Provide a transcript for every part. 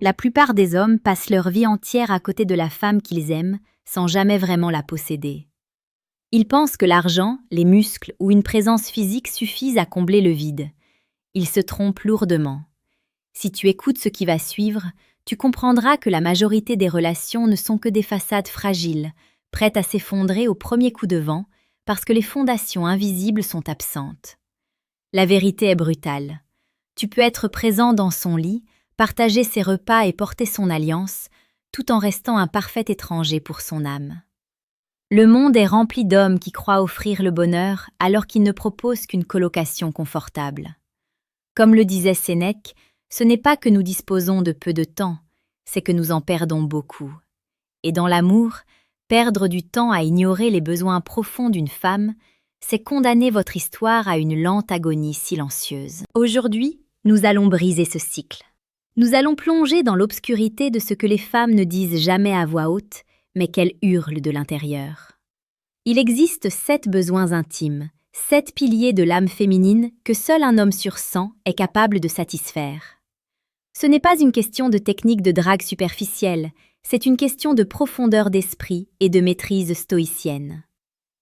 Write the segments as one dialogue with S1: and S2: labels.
S1: La plupart des hommes passent leur vie entière à côté de la femme qu'ils aiment, sans jamais vraiment la posséder. Ils pensent que l'argent, les muscles ou une présence physique suffisent à combler le vide. Ils se trompent lourdement. Si tu écoutes ce qui va suivre, tu comprendras que la majorité des relations ne sont que des façades fragiles, prêtes à s'effondrer au premier coup de vent, parce que les fondations invisibles sont absentes. La vérité est brutale. Tu peux être présent dans son lit, partager ses repas et porter son alliance, tout en restant un parfait étranger pour son âme. Le monde est rempli d'hommes qui croient offrir le bonheur alors qu'ils ne proposent qu'une colocation confortable. Comme le disait Sénèque, ce n'est pas que nous disposons de peu de temps, c'est que nous en perdons beaucoup. Et dans l'amour, perdre du temps à ignorer les besoins profonds d'une femme, c'est condamner votre histoire à une lente agonie silencieuse. Aujourd'hui, nous allons briser ce cycle. Nous allons plonger dans l'obscurité de ce que les femmes ne disent jamais à voix haute, mais qu'elles hurlent de l'intérieur. Il existe 7 besoins intimes, 7 piliers de l'âme féminine que seul un homme sur 100 est capable de satisfaire. Ce n'est pas une question de technique de drague superficielle, c'est une question de profondeur d'esprit et de maîtrise stoïcienne.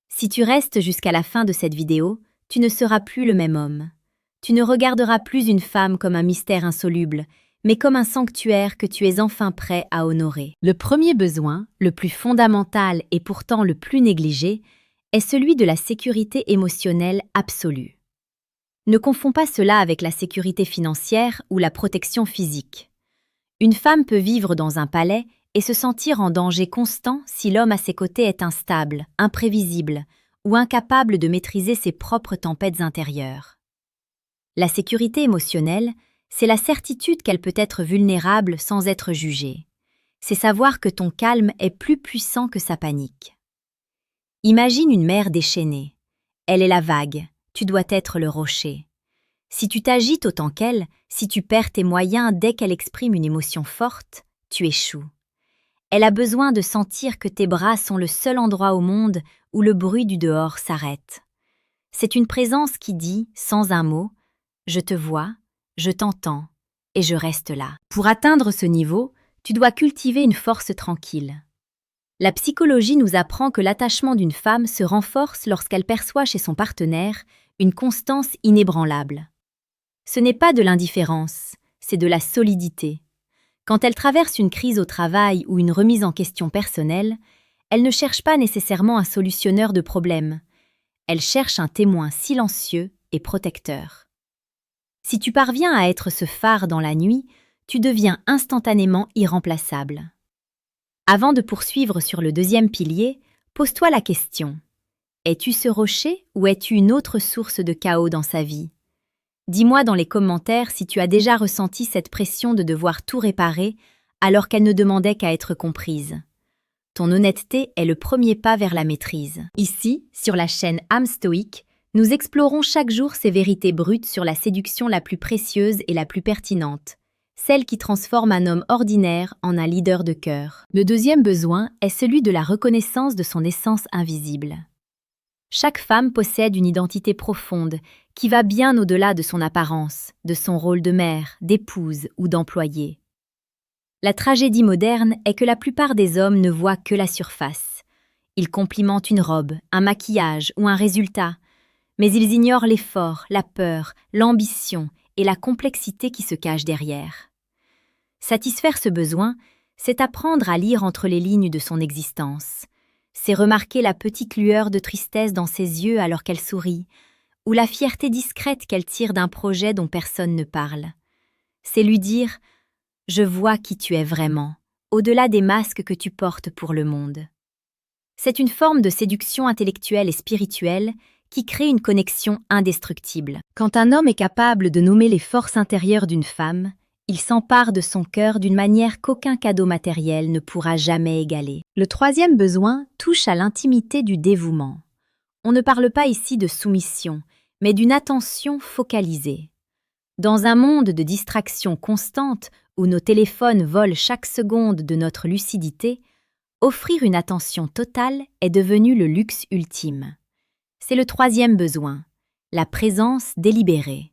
S1: Si tu restes jusqu'à la fin de cette vidéo, tu ne seras plus le même homme. Tu ne regarderas plus une femme comme un mystère insoluble, mais comme un sanctuaire que tu es enfin prêt à honorer. Le premier besoin, le plus fondamental et pourtant le plus négligé, est celui de la sécurité émotionnelle absolue. Ne confonds pas cela avec la sécurité financière ou la protection physique. Une femme peut vivre dans un palais et se sentir en danger constant si l'homme à ses côtés est instable, imprévisible ou incapable de maîtriser ses propres tempêtes intérieures. La sécurité émotionnelle, c'est la certitude qu'elle peut être vulnérable sans être jugée. C'est savoir que ton calme est plus puissant que sa panique. Imagine une mer déchaînée. Elle est la vague, tu dois être le rocher. Si tu t'agites autant qu'elle, si tu perds tes moyens dès qu'elle exprime une émotion forte, tu échoues. Elle a besoin de sentir que tes bras sont le seul endroit au monde où le bruit du dehors s'arrête. C'est une présence qui dit, sans un mot, « Je te vois », je t'entends, et je reste là. Pour atteindre ce niveau, tu dois cultiver une force tranquille. La psychologie nous apprend que l'attachement d'une femme se renforce lorsqu'elle perçoit chez son partenaire une constance inébranlable. Ce n'est pas de l'indifférence, c'est de la solidité. Quand elle traverse une crise au travail ou une remise en question personnelle, elle ne cherche pas nécessairement un solutionneur de problèmes. Elle cherche un témoin silencieux et protecteur. Si tu parviens à être ce phare dans la nuit, tu deviens instantanément irremplaçable. Avant de poursuivre sur le deuxième pilier, pose-toi la question. Es-tu ce rocher ou es-tu une autre source de chaos dans sa vie? Dis-moi dans les commentaires si tu as déjà ressenti cette pression de devoir tout réparer alors qu'elle ne demandait qu'à être comprise. Ton honnêteté est le premier pas vers la maîtrise. Ici, sur la chaîne Âme Stoïque, nous explorons chaque jour ces vérités brutes sur la séduction la plus précieuse et la plus pertinente, celle qui transforme un homme ordinaire en un leader de cœur. Le deuxième besoin est celui de la reconnaissance de son essence invisible. Chaque femme possède une identité profonde qui va bien au-delà de son apparence, de son rôle de mère, d'épouse ou d'employée. La tragédie moderne est que la plupart des hommes ne voient que la surface. Ils complimentent une robe, un maquillage ou un résultat, mais ils ignorent l'effort, la peur, l'ambition et la complexité qui se cachent derrière. Satisfaire ce besoin, c'est apprendre à lire entre les lignes de son existence. C'est remarquer la petite lueur de tristesse dans ses yeux alors qu'elle sourit, ou la fierté discrète qu'elle tire d'un projet dont personne ne parle. C'est lui dire « Je vois qui tu es vraiment, au-delà des masques que tu portes pour le monde ». C'est une forme de séduction intellectuelle et spirituelle qui crée une connexion indestructible. Quand un homme est capable de nommer les forces intérieures d'une femme, il s'empare de son cœur d'une manière qu'aucun cadeau matériel ne pourra jamais égaler. Le troisième besoin touche à l'intimité du dévouement. On ne parle pas ici de soumission, mais d'une attention focalisée. Dans un monde de distractions constantes où nos téléphones volent chaque seconde de notre lucidité, offrir une attention totale est devenu le luxe ultime. C'est le troisième besoin, la présence délibérée.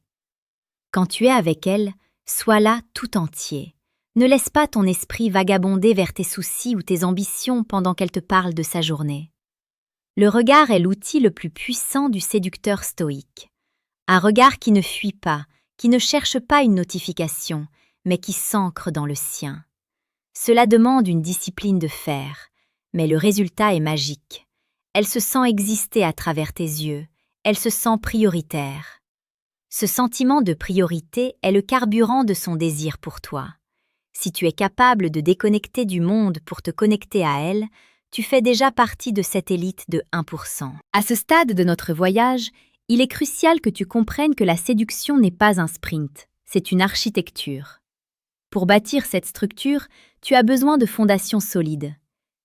S1: Quand tu es avec elle, sois là tout entier. Ne laisse pas ton esprit vagabonder vers tes soucis ou tes ambitions pendant qu'elle te parle de sa journée. Le regard est l'outil le plus puissant du séducteur stoïque. Un regard qui ne fuit pas, qui ne cherche pas une notification, mais qui s'ancre dans le sien. Cela demande une discipline de fer, mais le résultat est magique. Elle se sent exister à travers tes yeux, elle se sent prioritaire. Ce sentiment de priorité est le carburant de son désir pour toi. Si tu es capable de déconnecter du monde pour te connecter à elle, tu fais déjà partie de cette élite de 1%. À ce stade de notre voyage, il est crucial que tu comprennes que la séduction n'est pas un sprint, c'est une architecture. Pour bâtir cette structure, tu as besoin de fondations solides.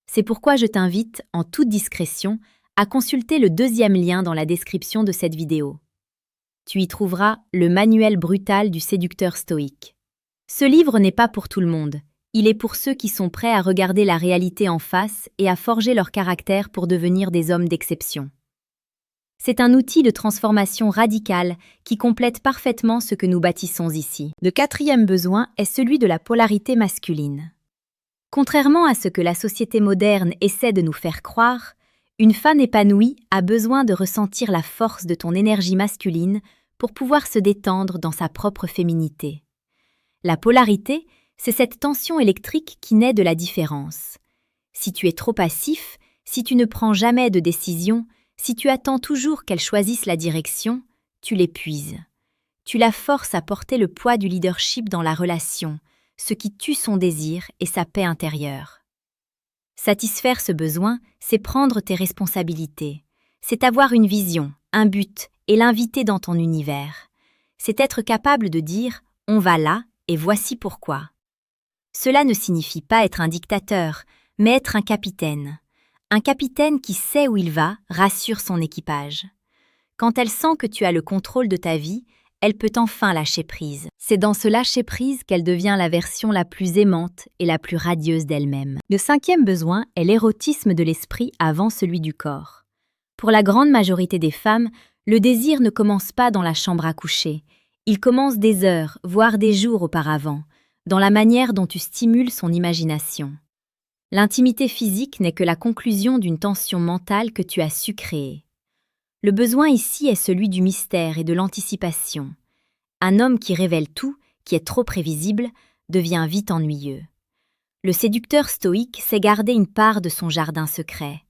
S1: C'est pourquoi je t'invite, en toute discrétion, à consulter le 2e lien dans la description de cette vidéo. Tu y trouveras le manuel brutal du séducteur stoïque. Ce livre n'est pas pour tout le monde. Il est pour ceux qui sont prêts à regarder la réalité en face et à forger leur caractère pour devenir des hommes d'exception. C'est un outil de transformation radicale qui complète parfaitement ce que nous bâtissons ici. Le 4e besoin est celui de la polarité masculine. Contrairement à ce que la société moderne essaie de nous faire croire, une femme épanouie a besoin de ressentir la force de ton énergie masculine pour pouvoir se détendre dans sa propre féminité. La polarité, c'est cette tension électrique qui naît de la différence. Si tu es trop passif, si tu ne prends jamais de décision, si tu attends toujours qu'elle choisisse la direction, tu l'épuises. Tu la forces à porter le poids du leadership dans la relation, ce qui tue son désir et sa paix intérieure. Satisfaire ce besoin, c'est prendre tes responsabilités. C'est avoir une vision, un but et l'inviter dans ton univers. C'est être capable de dire « on va là et voici pourquoi ». Cela ne signifie pas être un dictateur, mais être un capitaine. Un capitaine qui sait où il va rassure son équipage. Quand elle sent que tu as le contrôle de ta vie, elle peut enfin lâcher prise. C'est dans ce lâcher-prise qu'elle devient la version la plus aimante et la plus radieuse d'elle-même. Le 5e besoin est l'érotisme de l'esprit avant celui du corps. Pour la grande majorité des femmes, le désir ne commence pas dans la chambre à coucher. Il commence des heures, voire des jours auparavant, dans la manière dont tu stimules son imagination. L'intimité physique n'est que la conclusion d'une tension mentale que tu as su créer. Le besoin ici est celui du mystère et de l'anticipation. Un homme qui révèle tout, qui est trop prévisible, devient vite ennuyeux. Le séducteur stoïque sait garder une part de son jardin secret.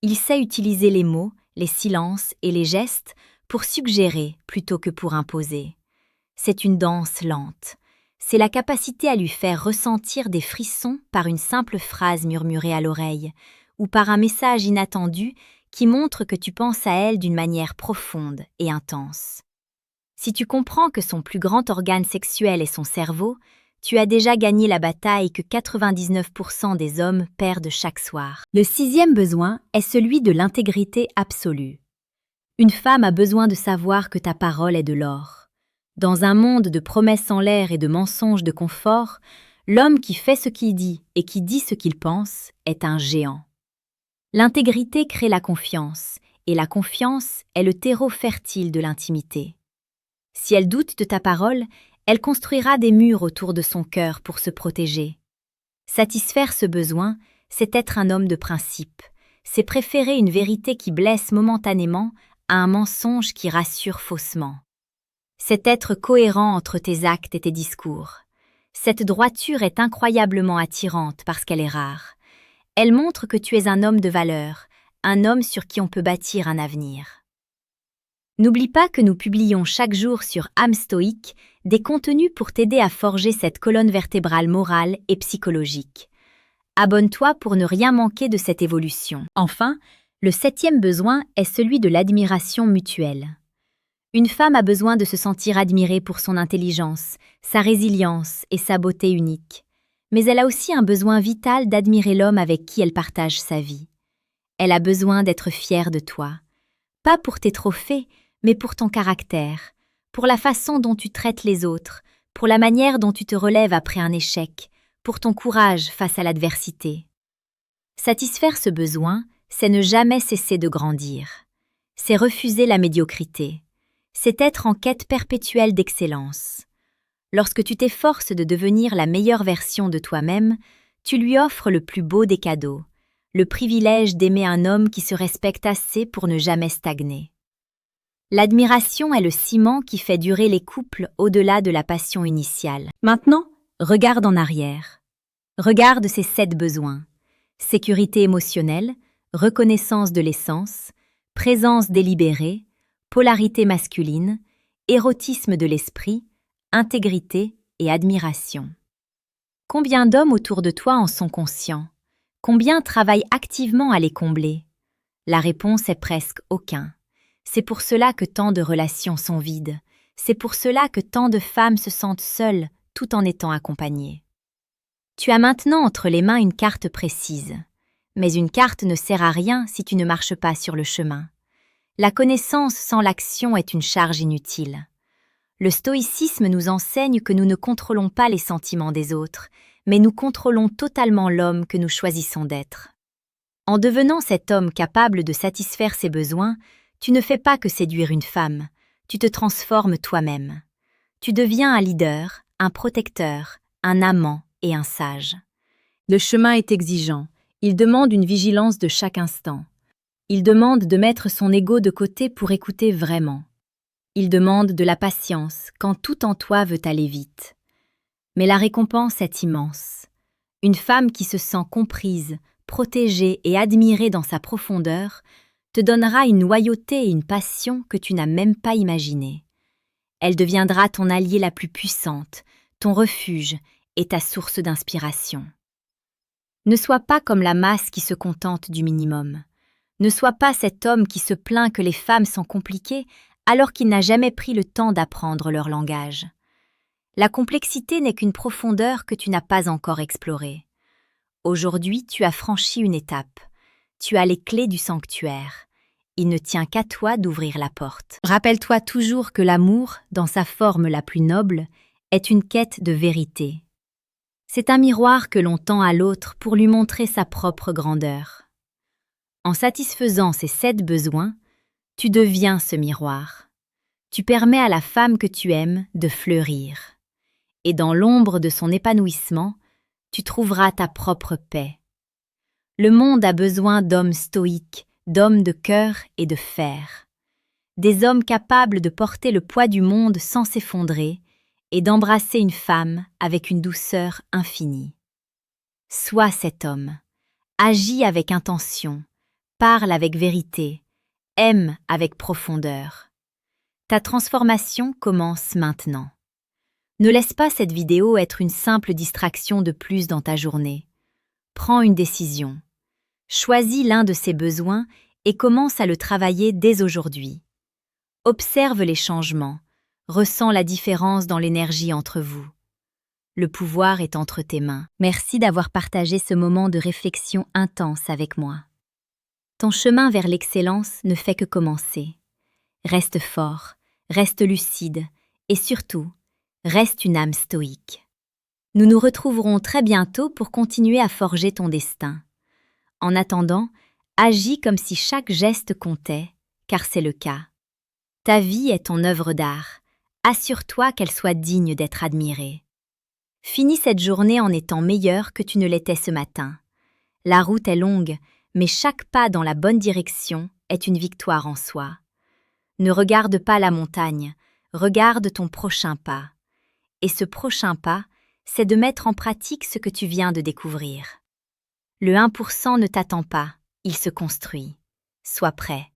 S1: Il sait utiliser les mots, les silences et les gestes pour suggérer plutôt que pour imposer. C'est une danse lente. C'est la capacité à lui faire ressentir des frissons par une simple phrase murmurée à l'oreille ou par un message inattendu qui montre que tu penses à elle d'une manière profonde et intense. Si tu comprends que son plus grand organe sexuel est son cerveau, tu as déjà gagné la bataille que 99% des hommes perdent chaque soir. Le 6e besoin est celui de l'intégrité absolue. Une femme a besoin de savoir que ta parole est de l'or. Dans un monde de promesses en l'air et de mensonges de confort, l'homme qui fait ce qu'il dit et qui dit ce qu'il pense est un géant. L'intégrité crée la confiance, et la confiance est le terreau fertile de l'intimité. Si elle doute de ta parole, elle construira des murs autour de son cœur pour se protéger. Satisfaire ce besoin, c'est être un homme de principe, c'est préférer une vérité qui blesse momentanément à un mensonge qui rassure faussement. C'est être cohérent entre tes actes et tes discours. Cette droiture est incroyablement attirante parce qu'elle est rare. Elle montre que tu es un homme de valeur, un homme sur qui on peut bâtir un avenir. N'oublie pas que nous publions chaque jour sur âme stoïque des contenus pour t'aider à forger cette colonne vertébrale morale et psychologique. Abonne-toi pour ne rien manquer de cette évolution. Enfin, le 7e besoin est celui de l'admiration mutuelle. Une femme a besoin de se sentir admirée pour son intelligence, sa résilience et sa beauté unique. Mais elle a aussi un besoin vital d'admirer l'homme avec qui elle partage sa vie. Elle a besoin d'être fière de toi. Pas pour tes trophées, mais pour ton caractère, pour la façon dont tu traites les autres, pour la manière dont tu te relèves après un échec, pour ton courage face à l'adversité. Satisfaire ce besoin, c'est ne jamais cesser de grandir. C'est refuser la médiocrité. C'est être en quête perpétuelle d'excellence. Lorsque tu t'efforces de devenir la meilleure version de toi-même, tu lui offres le plus beau des cadeaux, le privilège d'aimer un homme qui se respecte assez pour ne jamais stagner. L'admiration est le ciment qui fait durer les couples au-delà de la passion initiale. Maintenant, regarde en arrière. Regarde ces 7 besoins. Sécurité émotionnelle, reconnaissance de l'essence, présence délibérée, polarité masculine, érotisme de l'esprit, intégrité et admiration. Combien d'hommes autour de toi en sont conscients? Combien travaillent activement à les combler? La réponse est presque aucun. C'est pour cela que tant de relations sont vides. C'est pour cela que tant de femmes se sentent seules tout en étant accompagnées. Tu as maintenant entre les mains une carte précise. Mais une carte ne sert à rien si tu ne marches pas sur le chemin. La connaissance sans l'action est une charge inutile. Le stoïcisme nous enseigne que nous ne contrôlons pas les sentiments des autres, mais nous contrôlons totalement l'homme que nous choisissons d'être. En devenant cet homme capable de satisfaire ses besoins, tu ne fais pas que séduire une femme, tu te transformes toi-même. Tu deviens un leader, un protecteur, un amant et un sage. Le chemin est exigeant, il demande une vigilance de chaque instant. Il demande de mettre son ego de côté pour écouter vraiment. Il demande de la patience quand tout en toi veut aller vite. Mais la récompense est immense. Une femme qui se sent comprise, protégée et admirée dans sa profondeur te donnera une loyauté et une passion que tu n'as même pas imaginées. Elle deviendra ton alliée la plus puissante, ton refuge et ta source d'inspiration. Ne sois pas comme la masse qui se contente du minimum. Ne sois pas cet homme qui se plaint que les femmes sont compliquées alors qu'il n'a jamais pris le temps d'apprendre leur langage. La complexité n'est qu'une profondeur que tu n'as pas encore explorée. Aujourd'hui, tu as franchi une étape. Tu as les clés du sanctuaire. Il ne tient qu'à toi d'ouvrir la porte. Rappelle-toi toujours que l'amour, dans sa forme la plus noble, est une quête de vérité. C'est un miroir que l'on tend à l'autre pour lui montrer sa propre grandeur. En satisfaisant ces 7 besoins, tu deviens ce miroir. Tu permets à la femme que tu aimes de fleurir. Et dans l'ombre de son épanouissement, tu trouveras ta propre paix. Le monde a besoin d'hommes stoïques, d'hommes de cœur et de fer. Des hommes capables de porter le poids du monde sans s'effondrer et d'embrasser une femme avec une douceur infinie. Sois cet homme. Agis avec intention. Parle avec vérité. Aime avec profondeur. Ta transformation commence maintenant. Ne laisse pas cette vidéo être une simple distraction de plus dans ta journée. Prends une décision. Choisis l'un de ces besoins et commence à le travailler dès aujourd'hui. Observe les changements, ressens la différence dans l'énergie entre vous. Le pouvoir est entre tes mains. Merci d'avoir partagé ce moment de réflexion intense avec moi. Ton chemin vers l'excellence ne fait que commencer. Reste fort, reste lucide et surtout, reste une âme stoïque. Nous nous retrouverons très bientôt pour continuer à forger ton destin. En attendant, agis comme si chaque geste comptait, car c'est le cas. Ta vie est ton œuvre d'art. Assure-toi qu'elle soit digne d'être admirée. Finis cette journée en étant meilleur que tu ne l'étais ce matin. La route est longue, mais chaque pas dans la bonne direction est une victoire en soi. Ne regarde pas la montagne, regarde ton prochain pas. Et ce prochain pas, c'est de mettre en pratique ce que tu viens de découvrir. Le 1% ne t'attend pas, il se construit. Sois prêt.